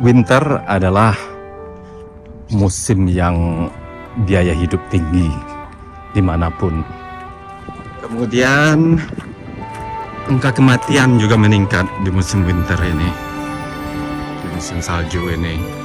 winter adalah musim yang biaya hidup tinggi dimanapun. Kemudian angka kematian juga meningkat di musim winter ini, di musim salju ini.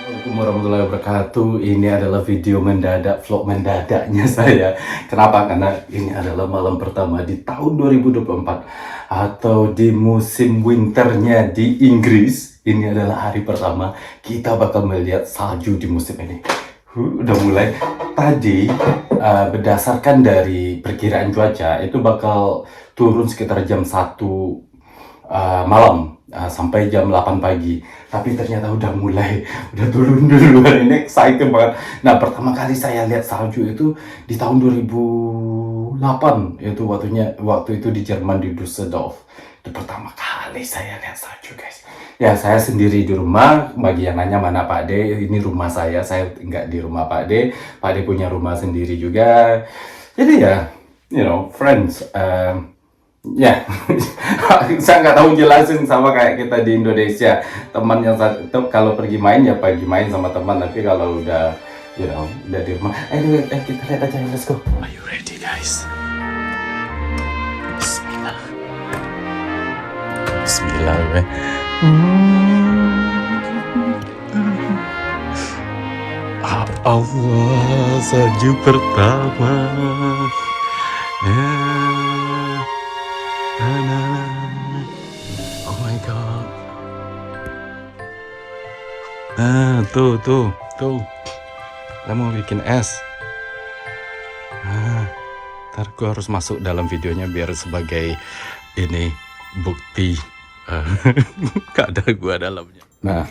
Assalamualaikum warahmatullahi wabarakatuh. Ini adalah video mendadak, vlog mendadaknya saya. Kenapa? Karena ini adalah malam pertama di tahun 2024 atau di musim winternya di Inggris. Ini adalah hari pertama kita bakal melihat salju di musim ini. Udah mulai. Tadi berdasarkan dari perkiraan cuaca itu bakal turun sekitar jam 1 malam sampai jam 8 pagi. Tapi ternyata udah mulai, udah turun duluan. Ini excited banget. Nah, pertama kali saya lihat salju itu di tahun 2008. Itu waktu itu di Jerman, di Düsseldorf. Itu pertama kali saya lihat salju, guys. Ya, saya sendiri di rumah. Bagi yang nanya mana Pak D, ini rumah saya nggak di rumah Pak D. Pak D punya rumah sendiri juga. Jadi ya, friends, ya, saya nggak tahu jelasin, sama kayak kita di Indonesia. Teman yang kalau pergi main ya pergi main sama teman, tapi kalau udah udah di rumah. Anyway, kita lihat aja, let's go. Are you ready, guys? Bismillah. Bismillah, gue. Allah, salju pertama. Oh my god. Tuh. Kita mau bikin es. Ntar gue harus masuk dalam videonya biar sebagai ini bukti keadaan gue dalamnya. Nah,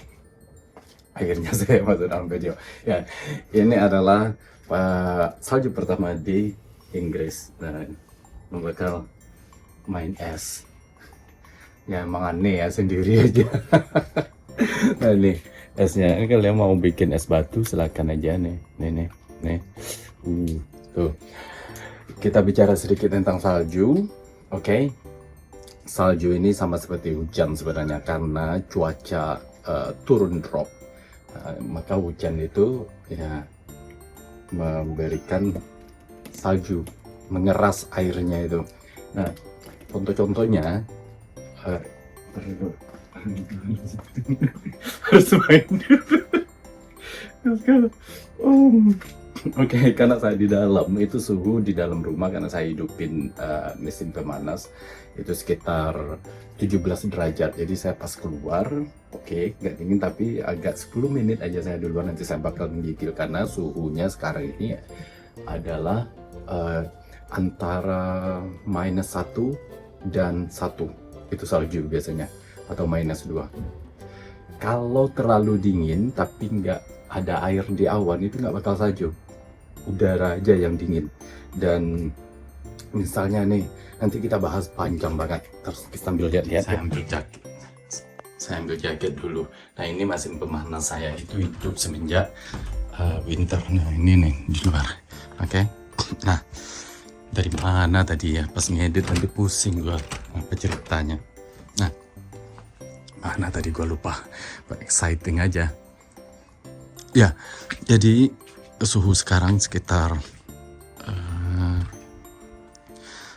akhirnya saya masuk dalam video. Ya, ini adalah salju pertama di Inggris. Dan bakal main es. Ya emang aneh ya, sendiri aja. Nah nih esnya, ini kalian mau bikin es batu silakan aja nih. Nih. Tuh. Kita bicara sedikit tentang salju. Oke. Salju ini sama seperti hujan sebenarnya, karena cuaca turun drop. Maka hujan itu ya memberikan salju, mengeras airnya itu. Nah, contohnya harus main Oke, karena saya di dalam, itu suhu di dalam rumah, karena saya hidupin mesin pemanas itu sekitar 17 derajat. Jadi saya pas keluar, nggak dingin, tapi agak 10 menit aja saya duluan, nanti saya bakal menggigil. Karena suhunya sekarang ini adalah antara -1 dan 1, itu salju biasanya, atau -2. Kalau terlalu dingin tapi nggak ada air di awan, itu nggak bakal salju, udara aja yang dingin. Dan misalnya nih, nanti kita bahas panjang banget, terus kita sambil lihat-lihat. Saya ambil jaket dulu. Nah, ini mesin pemanas saya itu hidup semenjak winter. Nah, ini nih di luar. Oke. Nah, dari mana tadi ya, pas ngedit nanti pusing gua apa ceritanya. Nah, mana tadi gua lupa. Exciting aja ya. Jadi suhu sekarang sekitar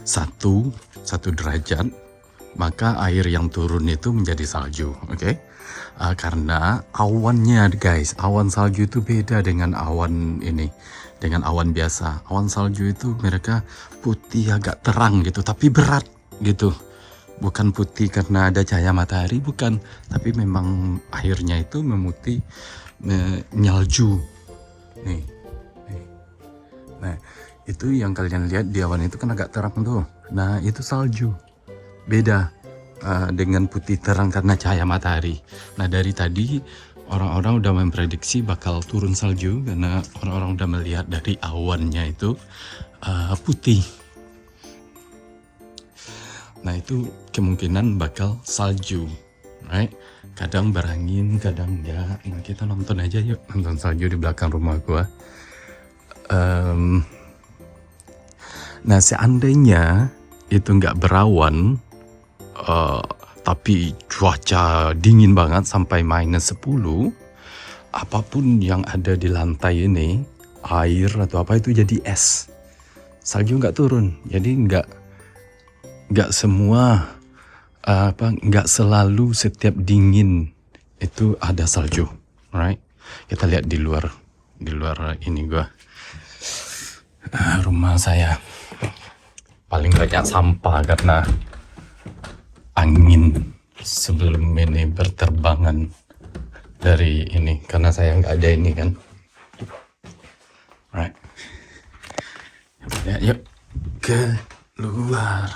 1 derajat, maka air yang turun itu menjadi salju. Karena awannya, guys, awan salju itu beda dengan awan ini, dengan awan biasa. Awan salju itu mereka putih, agak terang gitu, tapi berat gitu. Bukan putih karena ada cahaya matahari, bukan, tapi memang airnya itu memutih, menyalju. Nih. Nah, itu yang kalian lihat di awan itu kan agak terang tuh. Nah, itu salju. Beda dengan putih terang karena cahaya matahari. Nah, dari tadi orang-orang udah memprediksi bakal turun salju karena orang-orang udah melihat dari awannya itu putih. Nah itu kemungkinan bakal salju, right? Kadang berangin, kadang enggak. Nah kita nonton aja yuk, nonton salju di belakang rumah gua. Nah seandainya itu nggak berawan, tapi cuaca dingin banget sampai -10, apapun yang ada di lantai ini, air atau apa itu jadi es. Salju nggak turun, jadi nggak semua nggak selalu setiap dingin itu ada salju, right? Kita lihat di luar ini rumah saya paling banyak sampah karena angin sebelum ini berterbangan dari ini karena saya nggak ada ini kan, right? Ya, yuk keluar.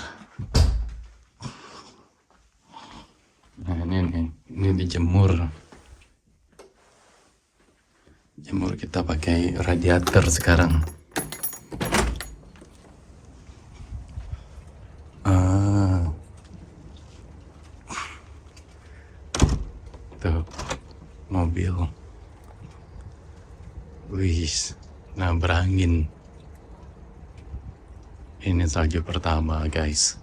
Nah ini dijemur. Jemur kita pakai radiator sekarang. Tuh mobil. Wih, nah berangin. Ini salju pertama guys.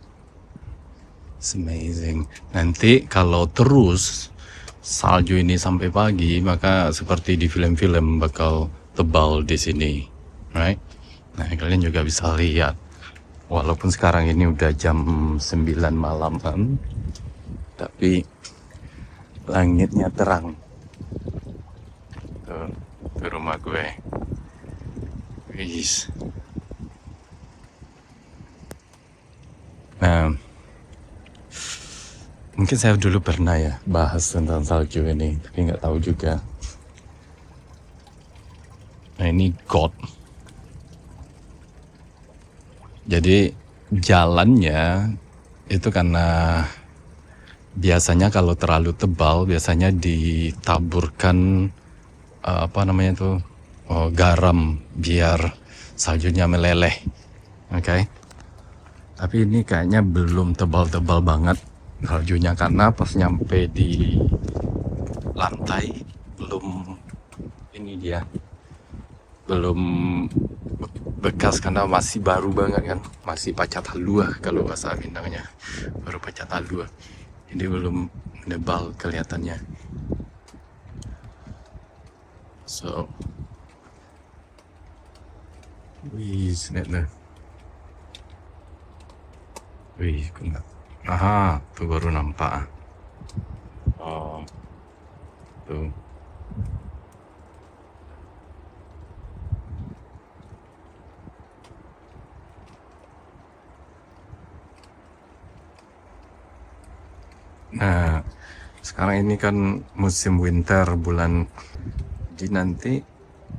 It's amazing. Nanti kalau terus salju ini sampai pagi, maka seperti di film-film bakal tebal di sini, right? Nah kalian juga bisa lihat. Walaupun sekarang ini udah jam 9 malam kan, tapi langitnya terang. Tuh rumah gue. Wis. Nah, mungkin saya dulu pernah ya bahas tentang salju ini, tapi nggak tahu juga. Nah ini got. Jadi jalannya itu karena biasanya kalau terlalu tebal biasanya ditaburkan garam biar saljunya meleleh, oke? Tapi ini kayaknya belum tebal-tebal banget saljunya karena pas nyampe di lantai belum bekas karena masih baru banget kan, masih pacat halua kalau bahasa Minangnya, baru pacat halua, jadi belum nebal kelihatannya. So, wih, net. Wih, enggak. Aha, tuh baru nampak. Oh, tuh. Nah, sekarang ini kan musim winter bulan, jadi nanti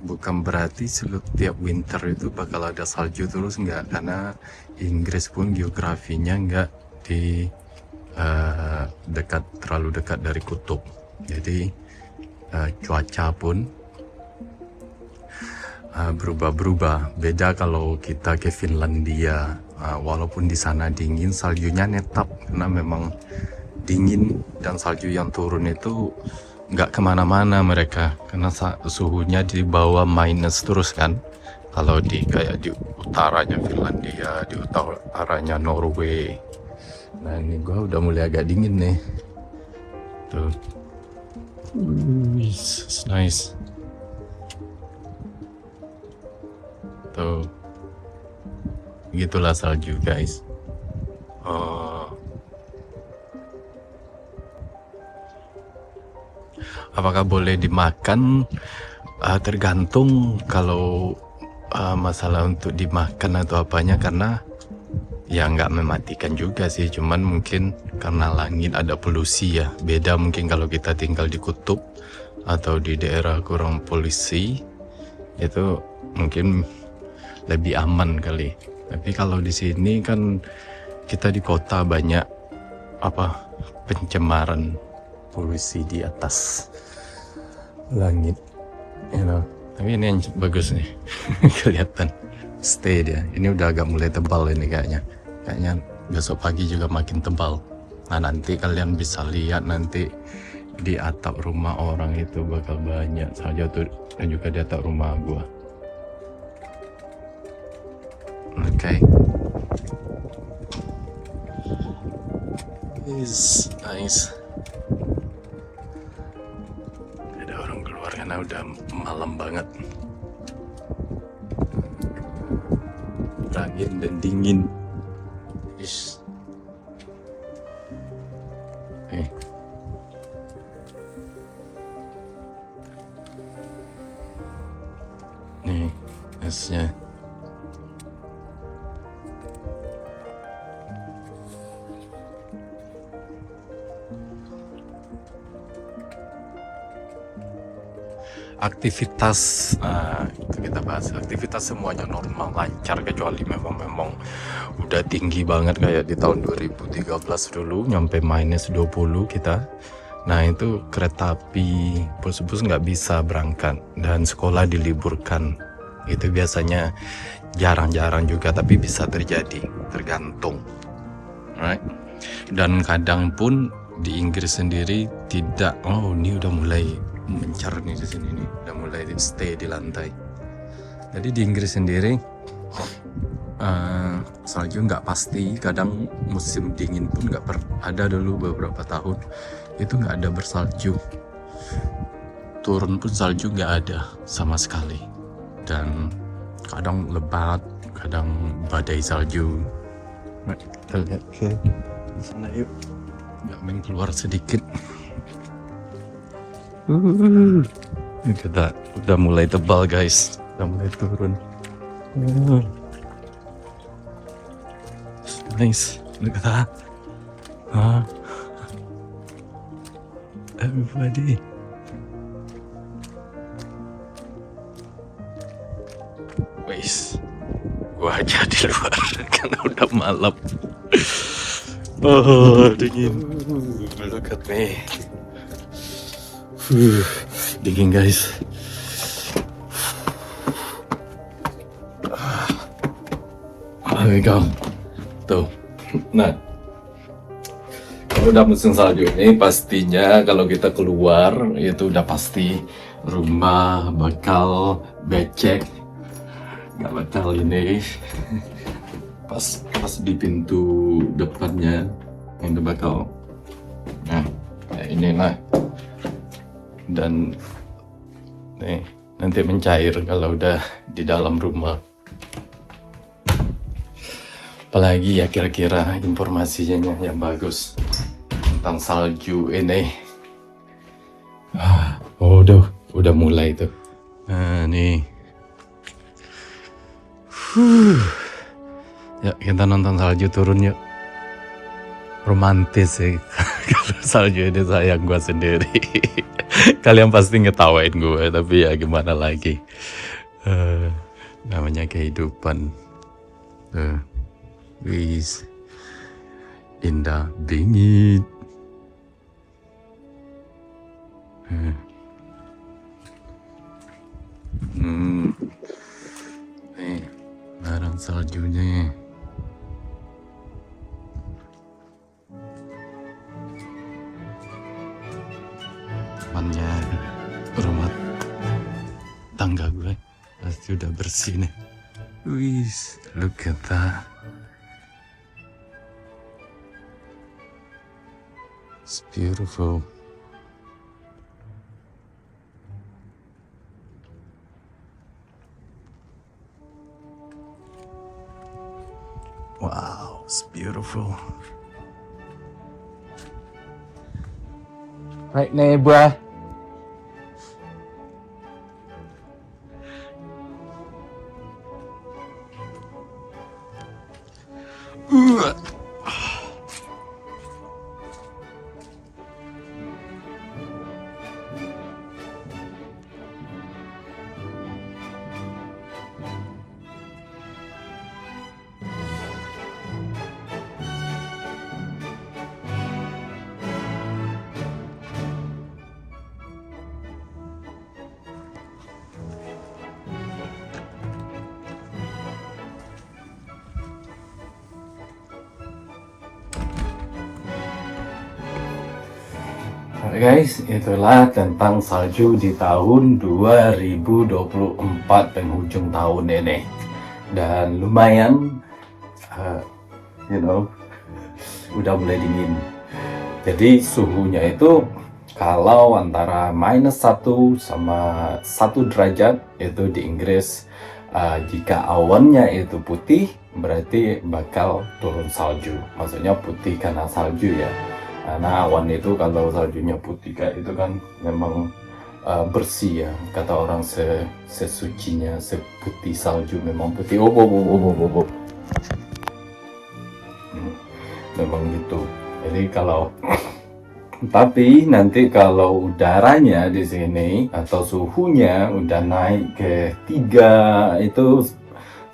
bukan berarti setiap winter itu bakal ada salju terus, enggak, karena Inggris pun geografinya enggak di terlalu dekat dari kutub, jadi cuaca pun berubah-berubah. Beda kalau kita ke Finlandia, walaupun di sana dingin, saljunya netap karena memang dingin, dan salju yang turun itu nggak kemana-mana mereka karena suhunya di bawah minus terus kan. Kalau kayak di utaranya Finlandia, di utaranya Norway. Nah ini gua udah mulai agak dingin nih. Tuh. It's nice. Tuh. Gitulah salju guys. Apakah boleh dimakan? Tergantung kalau masalah untuk dimakan atau apanya, karena ya nggak mematikan juga sih, cuman mungkin karena langit ada polusi ya, beda mungkin kalau kita tinggal di kutub atau di daerah kurang polusi itu mungkin lebih aman kali. Tapi kalau di sini kan kita di kota banyak pencemaran, polusi di atas. langit, Tapi ini yang bagus nih, kelihatan stay dia. Ini udah agak mulai tebal ini kayaknya. Kayaknya besok pagi juga makin tebal. Nah nanti kalian bisa lihat nanti di atap rumah orang itu bakal banyak salju tuh, dan juga di atap rumah gua. Oke. Is nice. Ada orang keluar karena udah malam banget. Angin dan dingin. Is. Nih, esnya. Aktivitas, itu kita bahas. Aktivitas semuanya normal, lancar, kecuali memang udah tinggi banget kayak di tahun 2013 dulu nyampe -20 kita. Nah itu kereta api bus-bus nggak bisa berangkat dan sekolah diliburkan. Itu biasanya jarang-jarang juga, tapi bisa terjadi, tergantung, right? Dan kadang pun di Inggris sendiri tidak. Oh, ini udah mulai mencar nih di sini nih, udah mulai stay di lantai. Jadi di Inggris sendiri salju nggak pasti. Kadang musim dingin pun nggak ada dulu beberapa tahun itu nggak ada bersalju. Turun pun salju nggak ada sama sekali. Dan kadang lebat, kadang badai salju. Nah, kita lihat ke sana yuk. Nggak main keluar sedikit. Kita udah mulai tebal guys, udah mulai turun. Nice, look at that. Everybody. Wais, gua aja di luar karena udah malam. Oh, dingin. Look at me. Dingin guys. There we go. Tuh. Nah, kalau udah musim salju ini pastinya kalau kita keluar itu udah pasti rumah bakal becek. Gak bakal ini. Pas di pintu depannya yang bakal. Nah, kayak ini lah. Dan nih nanti mencair kalau udah di dalam rumah. Apalagi ya kira-kira informasinya yang bagus tentang salju ini. Oh udah mulai tuh. Nah nih. Ya kita nonton salju turun yuk. Romantis sih. Kalau salju ini sayang gue sendiri. Kalian pasti ngetawain gue, tapi ya gimana lagi. Namanya kehidupan. Wis indah bingit. Nih barang saljunya. Temannya rumah tangga gue pasti udah bersih nih. Wis, look at that. It's beautiful. Wow, it's beautiful. Right now, bruh. Guys, itulah tentang salju di tahun 2024 penghujung tahun ini. Dan lumayan, uh, you know, udah mulai dingin. Jadi suhunya itu kalau antara -1 sama 1 derajat itu di Inggris, jika awannya itu putih berarti bakal turun salju. Maksudnya putih karena salju ya. Karena awan itu kalau saljunya putih kayak itu kan memang bersih ya. Kata orang sesucinya seputih salju memang putih. Memang gitu. Jadi kalau tapi nanti kalau udaranya di sini atau suhunya udah naik ke 3 itu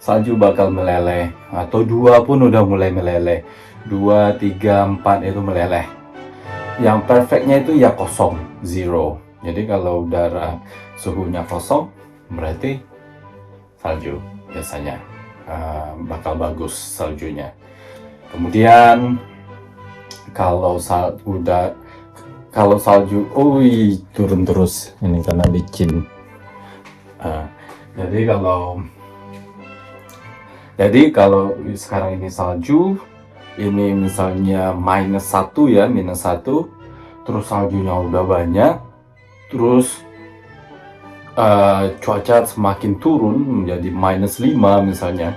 salju bakal meleleh, atau 2 pun udah mulai meleleh. 2, 3, 4 itu meleleh. Yang perfectnya itu ya kosong, zero. Jadi kalau udara suhunya kosong berarti salju biasanya bakal bagus saljunya. Kemudian kalau salju turun terus ini karena licin. Jadi kalau sekarang ini salju, ini misalnya -1 ya, -1, terus saljunya udah banyak, terus cuaca semakin turun menjadi -5 misalnya,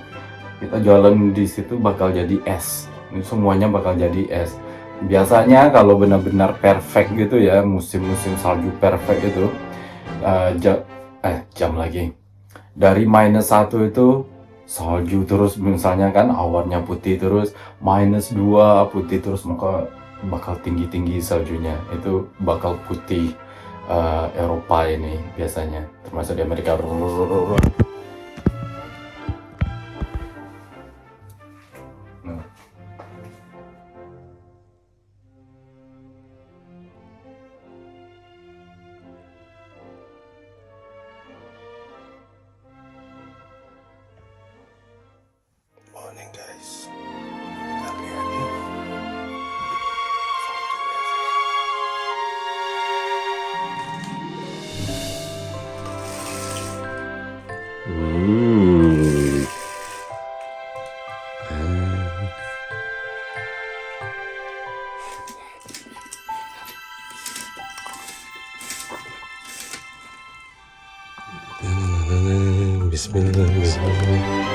kita jalan di situ bakal jadi es. Ini semuanya bakal jadi es. Biasanya kalau benar-benar perfect gitu ya, musim-musim salju perfect itu jam lagi dari -1 itu salju terus, misalnya kan awannya putih terus, -2 putih terus, maka bakal tinggi-tinggi saljunya. Itu bakal putih Eropa ini biasanya, termasuk di Amerika. Morning guys, kita lihat nih Bismillah, bismillah.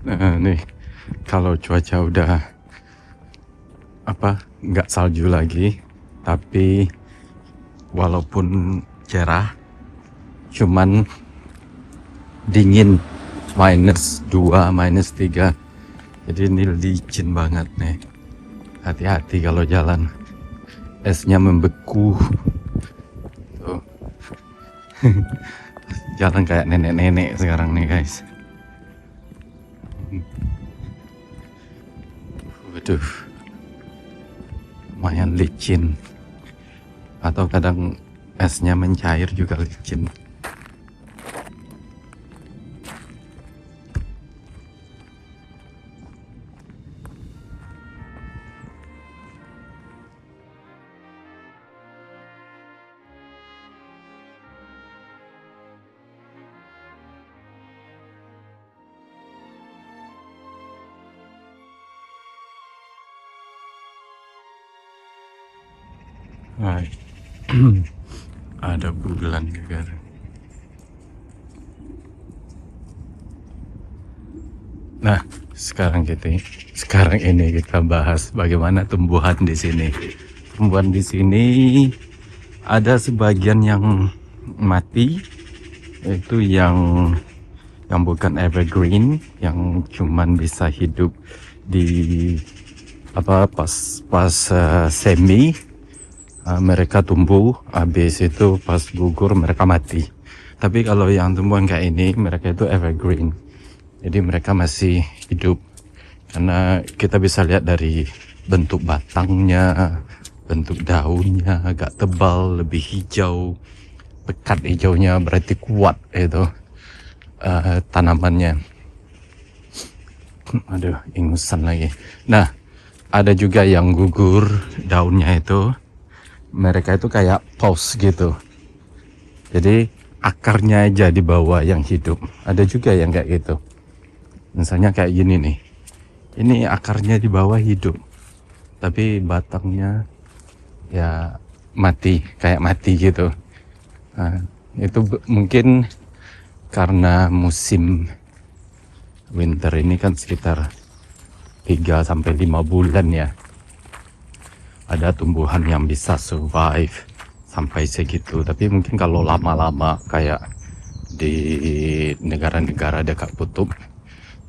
Nah, nih kalau cuaca udah nggak salju lagi, tapi walaupun cerah cuman dingin, -2, -3, jadi ini licin banget nih. Hati-hati kalau jalan, esnya membeku tuh. Jalan kayak nenek-nenek sekarang nih guys. Waduh, lumayan licin, atau kadang esnya mencair juga licin. Hai. Ada bulan juga. Nah, sekarang ini kita bahas bagaimana tumbuhan di sini. Tumbuhan di sini ada sebagian yang mati, itu yang bukan evergreen, yang cuman bisa hidup di semi, mereka tumbuh, habis itu pas gugur mereka mati. Tapi kalau yang tumbuhan kayak ini, mereka itu evergreen, jadi mereka masih hidup. Karena kita bisa lihat dari bentuk batangnya, bentuk daunnya agak tebal, lebih hijau, pekat hijaunya, berarti kuat itu tanamannya. Aduh, ingusan lagi. Nah, ada juga yang gugur daunnya itu, mereka itu kayak paus gitu. Jadi akarnya aja di bawah yang hidup. Ada juga yang kayak gitu. Misalnya kayak gini nih. Ini akarnya di bawah hidup, tapi batangnya ya mati, kayak mati gitu. Nah, itu mungkin karena musim winter ini kan sekitar 3 sampai 5 bulan ya. Ada tumbuhan yang bisa survive sampai segitu. Tapi mungkin kalau lama-lama kayak di negara-negara dekat kutub,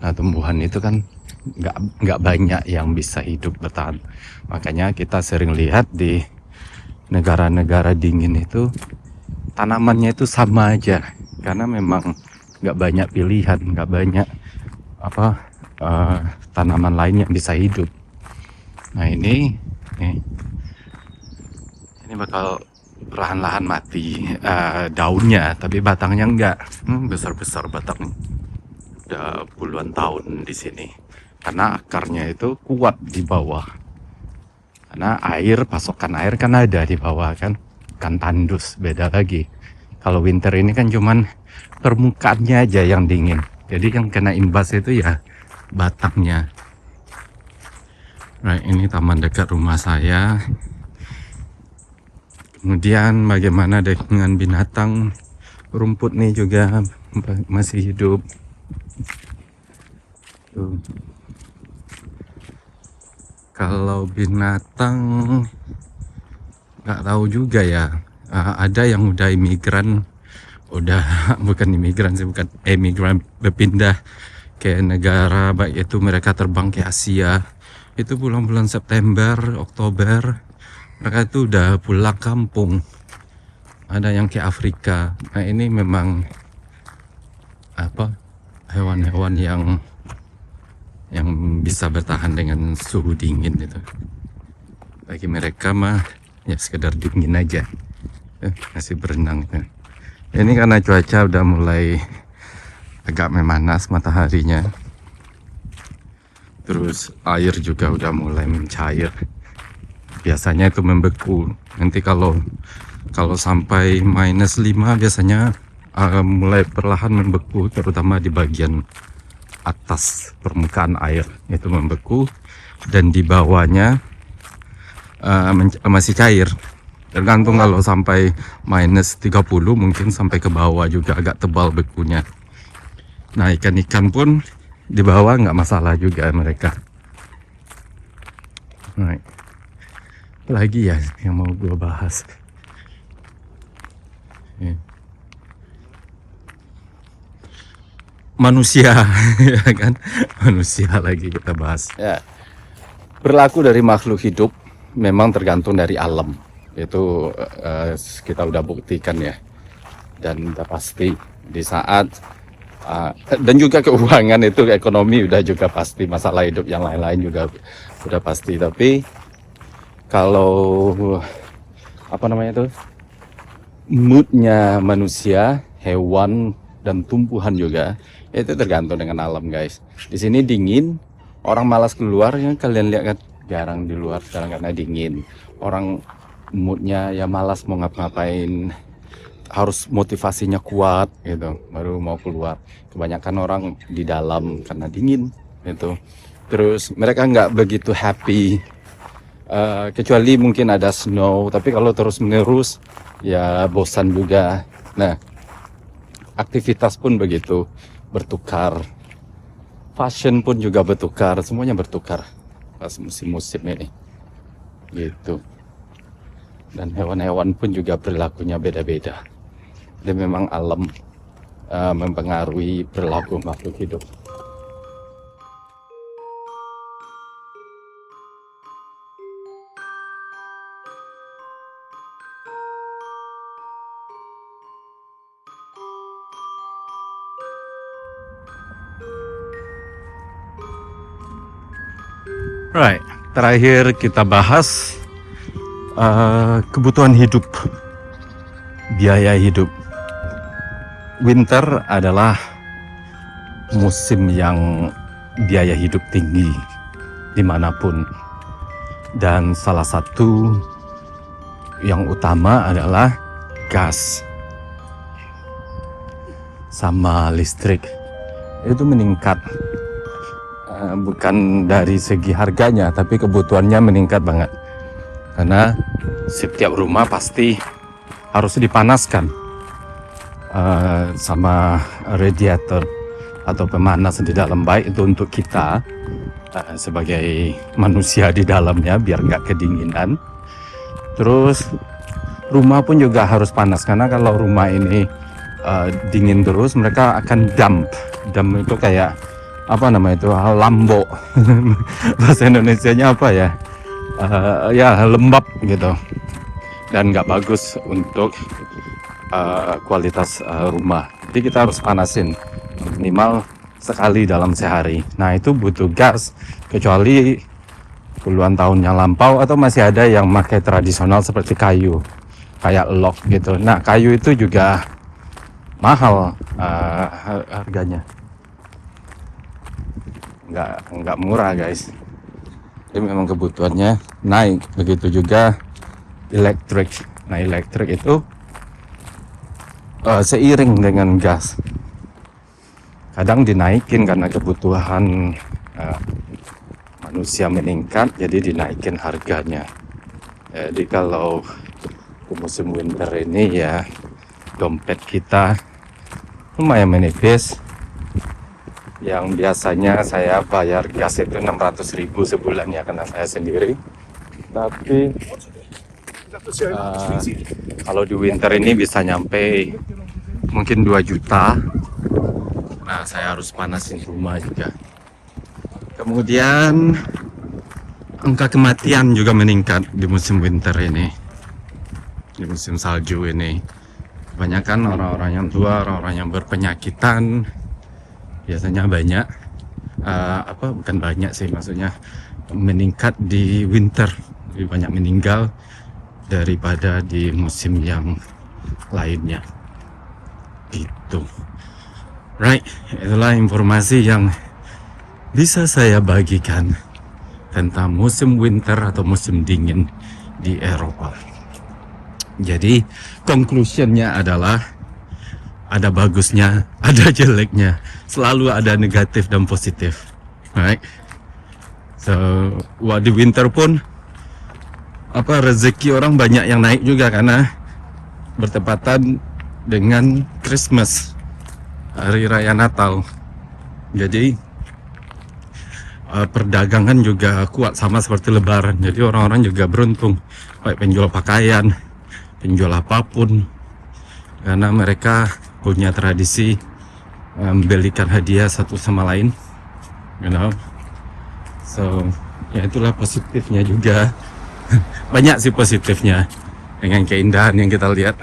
nah tumbuhan itu kan nggak banyak yang bisa hidup bertahan. Makanya kita sering lihat di negara-negara dingin itu tanamannya itu sama aja, karena memang nggak banyak pilihan, nggak banyak tanaman lain yang bisa hidup. Nah ini bakal perlahan-lahan mati daunnya, tapi batangnya enggak. Besar-besar batangnya, udah puluhan tahun di sini. Karena akarnya itu kuat di bawah. Karena pasokan air kan ada di bawah kan tandus, beda lagi. Kalau winter ini kan cuman permukaannya aja yang dingin. Jadi yang kena imbas itu ya batangnya. Nah, ini taman dekat rumah saya. Kemudian bagaimana dengan binatang? Rumput nih juga masih hidup. Tuh. Kalau binatang nggak tahu juga ya. Ada yang udah imigran, bukan imigran sih, bukan emigran, berpindah ke negara, baik itu mereka terbang ke Asia. Itu bulan-bulan September, Oktober, mereka itu udah pulang kampung. Ada yang ke Afrika. Nah ini memang hewan-hewan yang bisa bertahan dengan suhu dingin itu. Bagi mereka mah ya sekedar dingin aja, masih berenang. Ini karena cuaca udah mulai agak memanas mataharinya, terus air juga udah mulai mencair. Biasanya itu membeku. Nanti kalau sampai -5 biasanya mulai perlahan membeku, terutama di bagian atas permukaan air itu membeku, dan di bawahnya masih cair. Tergantung, kalau sampai -30 mungkin sampai ke bawah juga agak tebal bekunya. Nah, ikan-ikan pun di bawah nggak masalah juga mereka. Nah, lagi ya yang mau gue bahas. Manusia, ya kan? Manusia lagi kita bahas. Ya, berlaku dari makhluk hidup memang tergantung dari alam. Itu kita udah buktikan ya. Dan udah pasti di saat dan juga keuangan, itu ekonomi udah juga pasti, masalah hidup yang lain-lain juga udah pasti. Tapi kalau moodnya manusia, hewan dan tumbuhan juga itu tergantung dengan alam, guys. Di sini dingin, orang malas keluar ya, kalian lihat kan, jarang di luar sekarang karena dingin. Orang moodnya ya malas mau ngapa-ngapain, harus motivasinya kuat gitu baru mau keluar. Kebanyakan orang di dalam karena dingin gitu. Terus mereka nggak begitu happy, kecuali mungkin ada snow. Tapi kalau terus menerus ya bosan juga. Nah, aktivitas pun begitu, bertukar. Fashion pun juga bertukar, semuanya bertukar pas musim-musim ini gitu. Dan hewan-hewan pun juga perilakunya beda-beda. Dan memang alam mempengaruhi perilaku makhluk hidup. Right, terakhir kita bahas kebutuhan hidup, biaya hidup. Winter adalah musim yang biaya hidup tinggi dimanapun. Dan salah satu yang utama adalah gas sama listrik. Itu meningkat, bukan dari segi harganya, tapi kebutuhannya meningkat banget. Karena setiap rumah pasti harus dipanaskan sama radiator atau pemanas di dalam, baik itu untuk kita sebagai manusia di dalamnya biar nggak kedinginan. Terus rumah pun juga harus panas, karena kalau rumah ini dingin terus mereka akan damp itu kayak apa nama itu, lambo. Bahasa Indonesianya apa ya, ya lembab gitu, dan nggak bagus untuk kualitas rumah. Jadi kita harus panasin minimal sekali dalam sehari. Nah itu butuh gas, kecuali puluhan tahun yang lampau atau masih ada yang pakai tradisional seperti kayu, kayak log gitu. Nah kayu itu juga mahal harganya, nggak murah guys. Jadi memang kebutuhannya naik. Begitu juga elektrik. Nah elektrik itu seiring dengan gas, kadang dinaikin karena kebutuhan manusia meningkat, jadi dinaikin harganya. Jadi kalau musim winter ini ya dompet kita lumayan menipis. Yang biasanya saya bayar gas itu 600.000 sebulan ya, karena saya sendiri. Tapi kalau di winter ini bisa nyampe mungkin 2 juta. Nah saya harus panasin rumah juga. Kemudian angka kematian juga meningkat di musim winter ini, di musim salju ini. Kebanyakan orang-orang yang tua, orang-orang yang berpenyakitan biasanya banyak, bukan banyak sih, maksudnya meningkat di winter, lebih banyak meninggal daripada di musim yang lainnya gitu. Right, itulah informasi yang bisa saya bagikan tentang musim winter atau musim dingin di Eropa. Jadi conclusionnya adalah ada bagusnya, ada jeleknya, selalu ada negatif dan positif. Right? So, di winter pun rezeki orang banyak yang naik juga, karena bertepatan dengan Christmas, hari raya Natal. Jadi perdagangan juga kuat sama seperti Lebaran. Jadi orang-orang juga beruntung, baik penjual pakaian, penjual apapun, karena mereka punya tradisi membelikan hadiah satu sama lain, you know. So ya itulah positifnya juga. Banyak sih positifnya dengan keindahan yang kita lihat,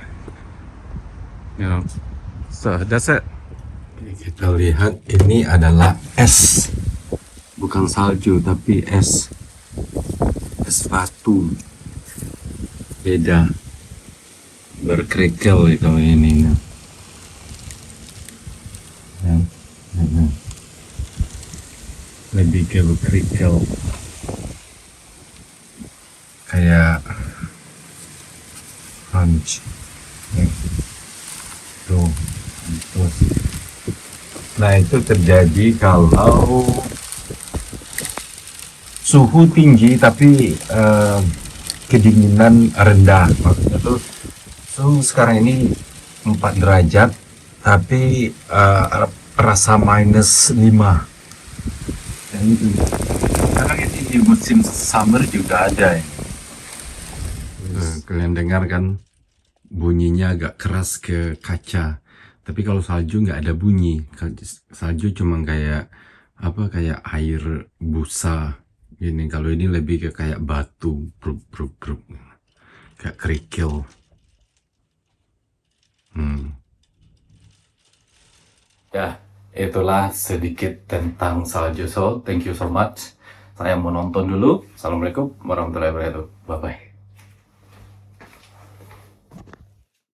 you know. So that's it. Kita lihat ini adalah es, bukan salju tapi es batu, beda, berkerikil itu ini. Lebih ke berkerikil, kayak crunch. Tuh, itu. Nah itu terjadi kalau suhu tinggi tapi kedinginan rendah. Maksudnya tuh suhu sekarang ini 4 derajat tapi rasa -5. Dan itu sekarang ini di musim summer juga ada ya. Kalian dengar kan bunyinya agak keras ke kaca. Tapi kalau salju nggak ada bunyi. Salju cuma kayak kayak air busa gini. Kalau ini lebih ke kayak batu, bruk, kayak kerikil. Ya, itulah sedikit tentang salju. So, thank you so much Saya mau nonton dulu. Assalamualaikum warahmatullahi wabarakatuh. Bye bye.